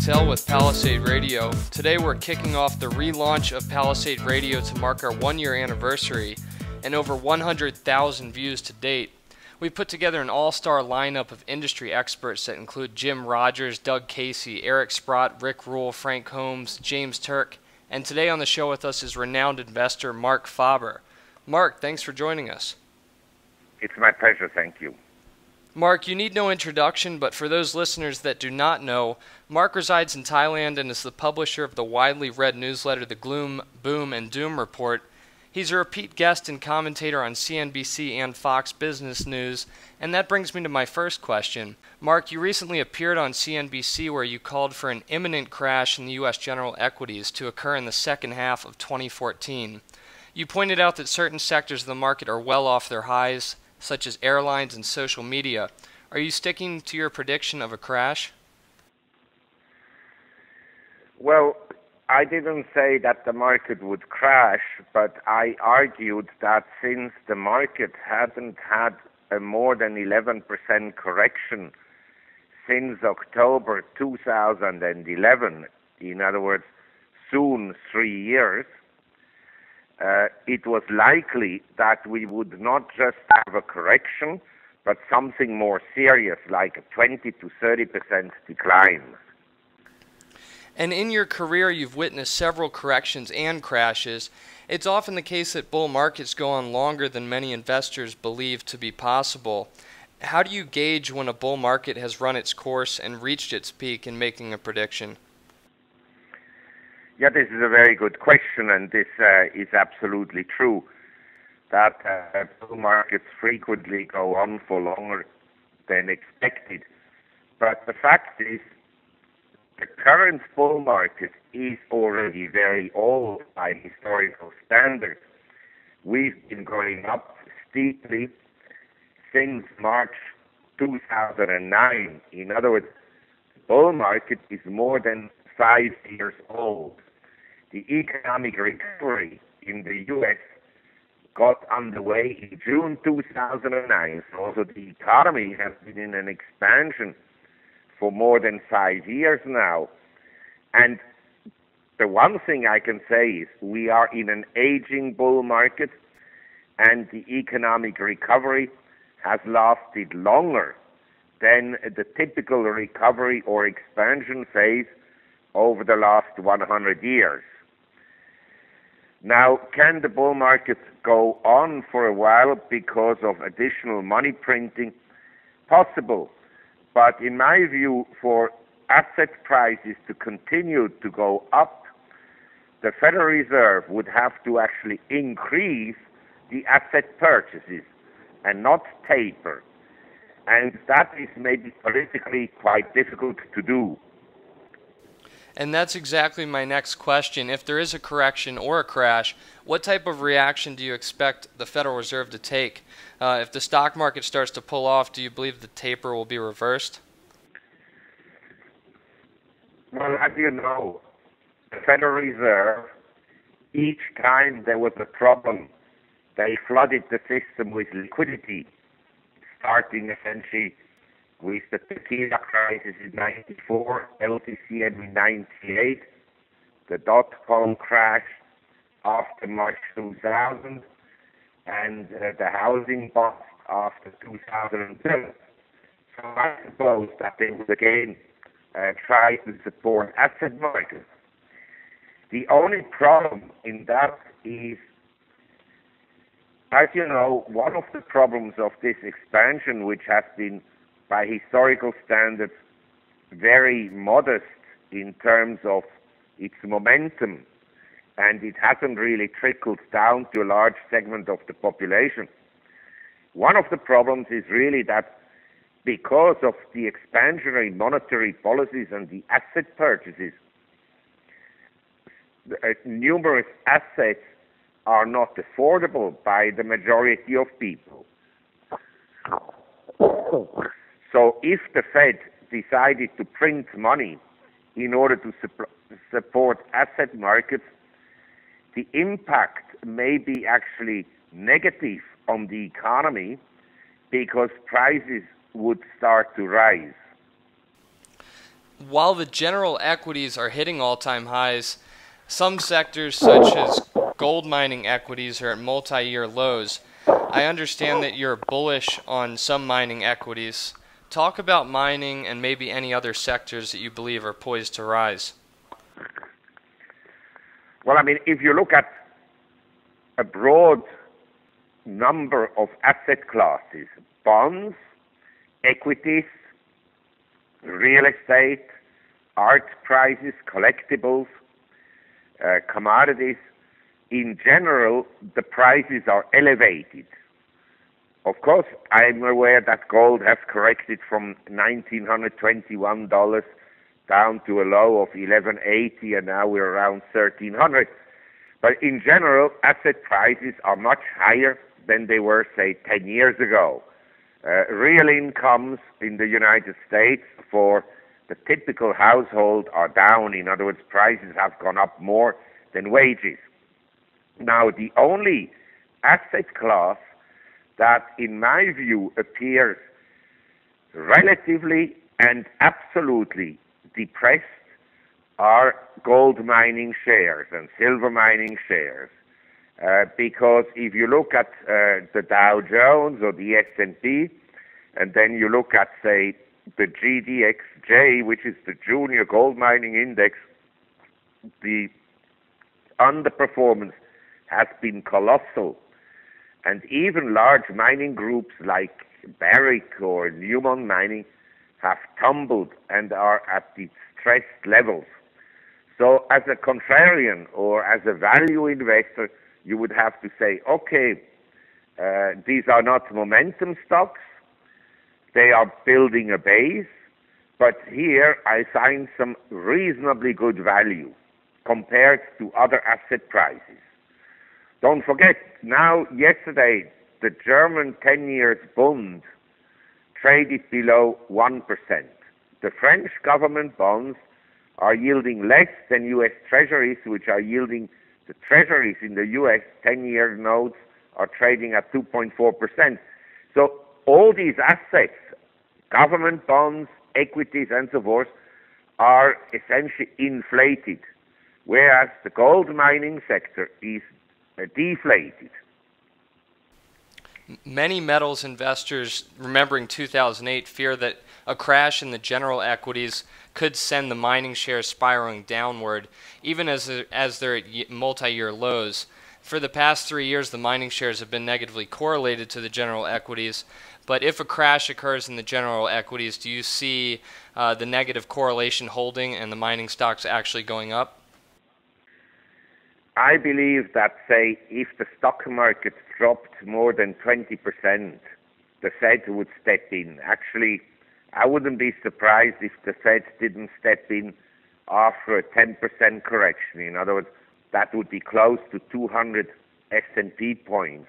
Patel with Palisade Radio. Today we're kicking off the relaunch of Palisade Radio to mark our one-year anniversary and over 100,000 views to date. We put together an all-star lineup of industry experts that include Jim Rogers, Doug Casey, Eric Sprott, Rick Rule, Frank Holmes, James Turk, and today on the show with us is renowned investor Marc Faber. Marc, thanks for joining us. It's my pleasure, thank you. Marc, you need no introduction, but for those listeners that do not know, Marc resides in Thailand and is the publisher of the widely read newsletter The Gloom, Boom, and Doom Report. He's a repeat guest and commentator on CNBC and Fox Business News, and that brings me to my first question. Marc, you recently appeared on CNBC where you called for an imminent crash in the U.S. general equities to occur in the second half of 2014. You pointed out that certain sectors of the market are well off their highs, such as airlines and social media. Are you sticking to your prediction of a crash? Well, I didn't say that the market would crash, but I argued that since the market hasn't had a more than 11% correction since October 2011, in other words, soon 3 years, it was likely that we would not just have a correction, but something more serious, like a 20 to 30% decline. And in your career, you've witnessed several corrections and crashes. It's often the case that bull markets go on longer than many investors believe to be possible. How do you gauge when a bull market has run its course and reached its peak in making a prediction? Yeah, this is a very good question, and this is absolutely true, that bull markets frequently go on for longer than expected. But the fact is, the current bull market is already very old by historical standards. We've been going up steeply since March 2009. In other words, the bull market is more than 5 years old. The economic recovery in the U.S. got underway in June 2009. So also the economy has been in an expansion for more than 5 years now. And the one thing I can say is we are in an aging bull market, and the economic recovery has lasted longer than the typical recovery or expansion phase over the last 100 years. Now, can the bull market go on for a while because of additional money printing? Possible. But in my view, for asset prices to continue to go up, the Federal Reserve would have to actually increase the asset purchases and not taper. And that is maybe politically quite difficult to do. And that's exactly my next question. If there is a correction or a crash, what type of reaction do you expect the Federal Reserve to take? If the stock market starts to pull off, do you believe the taper will be reversed? Well, as you know, the Federal Reserve, each time there was a problem, they flooded the system with liquidity, starting essentially with the tequila crisis in 94, LTCM in 98, the dot-com crash after March 2000, and the housing bust after 2007. So I suppose that they would again try to support asset markets. The only problem in that is, as you know, one of the problems of this expansion, which has been by historical standards very modest in terms of its momentum, and it hasn't really trickled down to a large segment of the population. One of the problems is really that because of the expansionary monetary policies and the asset purchases, numerous assets are not affordable by the majority of people. So if the Fed decided to print money in order to support asset markets, the impact may be actually negative on the economy because prices would start to rise. While the general equities are hitting all-time highs, some sectors such as gold mining equities are at multi-year lows. I understand that you're bullish on some mining equities. Talk about mining and maybe any other sectors that you believe are poised to rise. Well, I mean, if you look at a broad number of asset classes, bonds, equities, real estate, art prices, collectibles, commodities, in general, the prices are elevated. Of course, I'm aware that gold has corrected from $1,921 down to a low of $1,180, and now we're around $1,300. But in general, asset prices are much higher than they were, say, 10 years ago. Real incomes in the United States for the typical household are down. In other words, prices have gone up more than wages. Now, the only asset class that, in my view, appears relatively and absolutely depressed are gold mining shares and silver mining shares. Because if you look at the Dow Jones or the S&P, and then you look at, say, the GDXJ, which is the Junior Gold Mining Index, the underperformance has been colossal. And even large mining groups like Barrick or Newmont Mining have tumbled and are at the stressed levels. So as a contrarian or as a value investor, you would have to say, okay, these are not momentum stocks. They are building a base, but here I find some reasonably good value compared to other asset prices. Don't forget, now, yesterday, the German 10-year Bund traded below 1%. The French government bonds are yielding less than U.S. Treasuries, which are yielding, the Treasuries in the U.S. 10-year notes are trading at 2.4%. So all these assets, government bonds, equities, and so forth, are essentially inflated, whereas the gold mining sector is deflated. Many metals investors, remembering 2008, fear that a crash in the general equities could send the mining shares spiraling downward, even as they're at multi-year lows. For the past 3 years, the mining shares have been negatively correlated to the general equities. But if a crash occurs in the general equities, do you see the negative correlation holding and the mining stocks actually going up? I believe that, say, if the stock market dropped more than 20%, the Fed would step in. Actually, I wouldn't be surprised if the Fed didn't step in after a 10% correction. In other words, that would be close to 200 S&P points.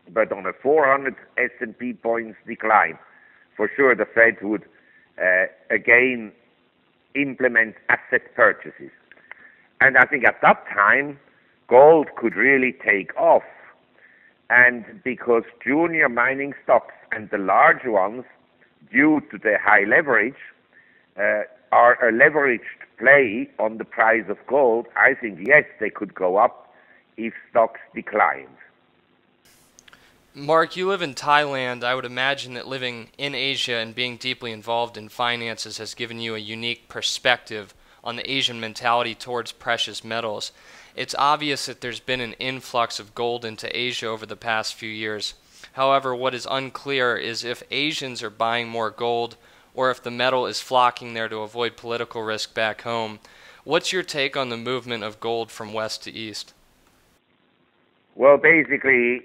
But on a 400 S&P points decline, for sure the Fed would again implement asset purchases. And I think at that time, gold could really take off. And because junior mining stocks and the large ones, due to their high leverage, are a leveraged play on the price of gold, I think, yes, they could go up if stocks declined. Mark, you live in Thailand. I would imagine that living in Asia and being deeply involved in finances has given you a unique perspective on the Asian mentality towards precious metals. It's obvious that there's been an influx of gold into Asia over the past few years. However, what is unclear is if Asians are buying more gold or if the metal is flocking there to avoid political risk back home. What's your take on the movement of gold from west to east? Well, basically,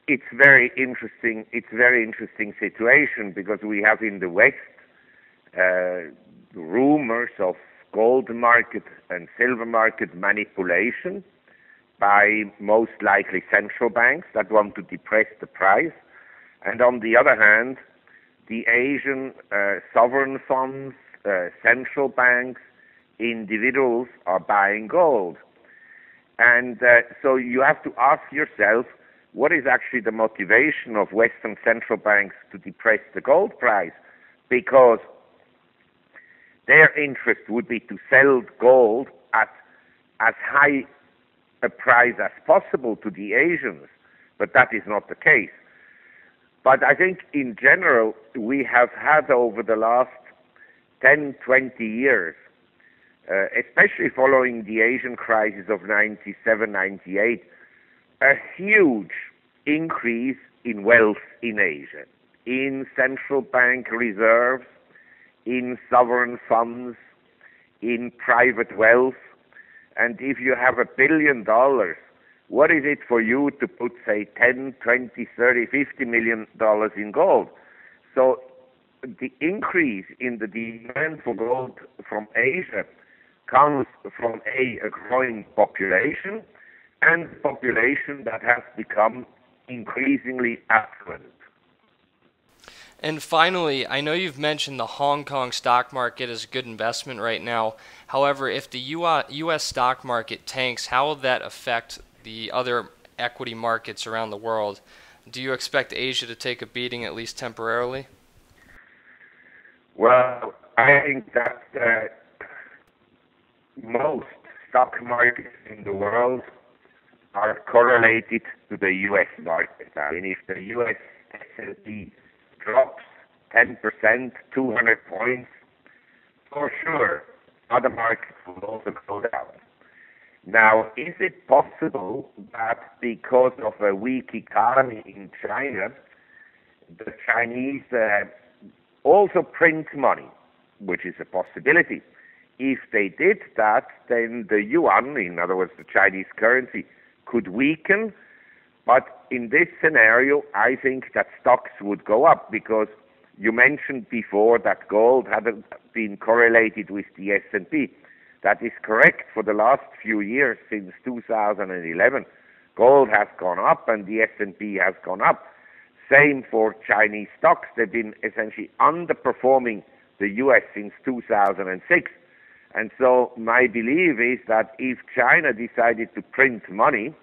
it's very interesting. It's a very interesting situation because we have in the West rumors of gold market and silver market manipulation by most likely central banks that want to depress the price. And on the other hand, the Asian sovereign funds, central banks, individuals are buying gold. And so you have to ask yourself, what is actually the motivation of Western central banks to depress the gold price? Because their interest would be to sell gold at as high a price as possible to the Asians, but that is not the case. But I think in general, we have had over the last 10, 20 years, especially following the Asian crisis of 97, 98, a huge increase in wealth in Asia, in central bank reserves, in sovereign funds, in private wealth. And if you have $1 billion, what is it for you to put, say, 10, 20, 30, $50 million in gold? So the increase in the demand for gold from Asia comes from a growing population, and a population that has become increasingly affluent. And finally, I know you've mentioned the Hong Kong stock market is a good investment right now. However, if the U.S. stock market tanks, how will that affect the other equity markets around the world? Do you expect Asia to take a beating, at least temporarily? Well, I think that most stock markets in the world are correlated to the U.S. market. I mean, if the U.S. S&P drops 10%, 200 points, for sure, other markets will also go down. Now, is it possible that because of a weak economy in China, the Chinese also print money, which is a possibility? If they did that, then the yuan, in other words, the Chinese currency, could weaken. But in this scenario, I think that stocks would go up, because you mentioned before that gold hadn't been correlated with the S&P. That is correct. For the last few years, since 2011, gold has gone up and the S&P has gone up. Same for Chinese stocks. They've been essentially underperforming the U.S. since 2006. And so my belief is that if China decided to print money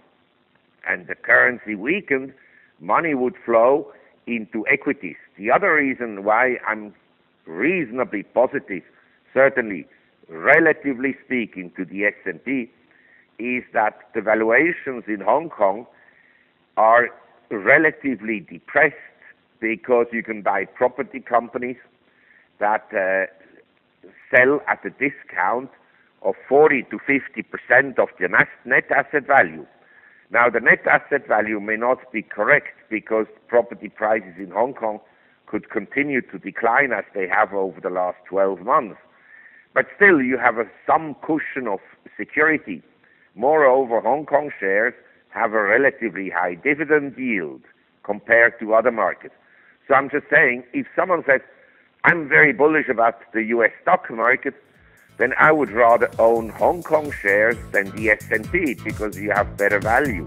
and the currency weakened, money would flow into equities. The other reason why I'm reasonably positive, certainly relatively speaking to the S&P, is that the valuations in Hong Kong are relatively depressed, because you can buy property companies that sell at a discount of 40 to 50% of the net asset value. Now, the net asset value may not be correct, because property prices in Hong Kong could continue to decline as they have over the last 12 months. But still, you have some cushion of security. Moreover, Hong Kong shares have a relatively high dividend yield compared to other markets. So I'm just saying, if someone says, I'm very bullish about the U.S. stock market, then I would rather own Hong Kong shares than the S&P, because you have better value.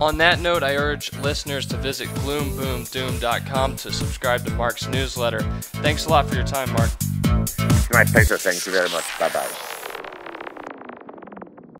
On that note, I urge listeners to visit gloomboomdoom.com to subscribe to Marc's newsletter. Thanks a lot for your time, Marc. It's my pleasure. Thank you very much. Bye-bye.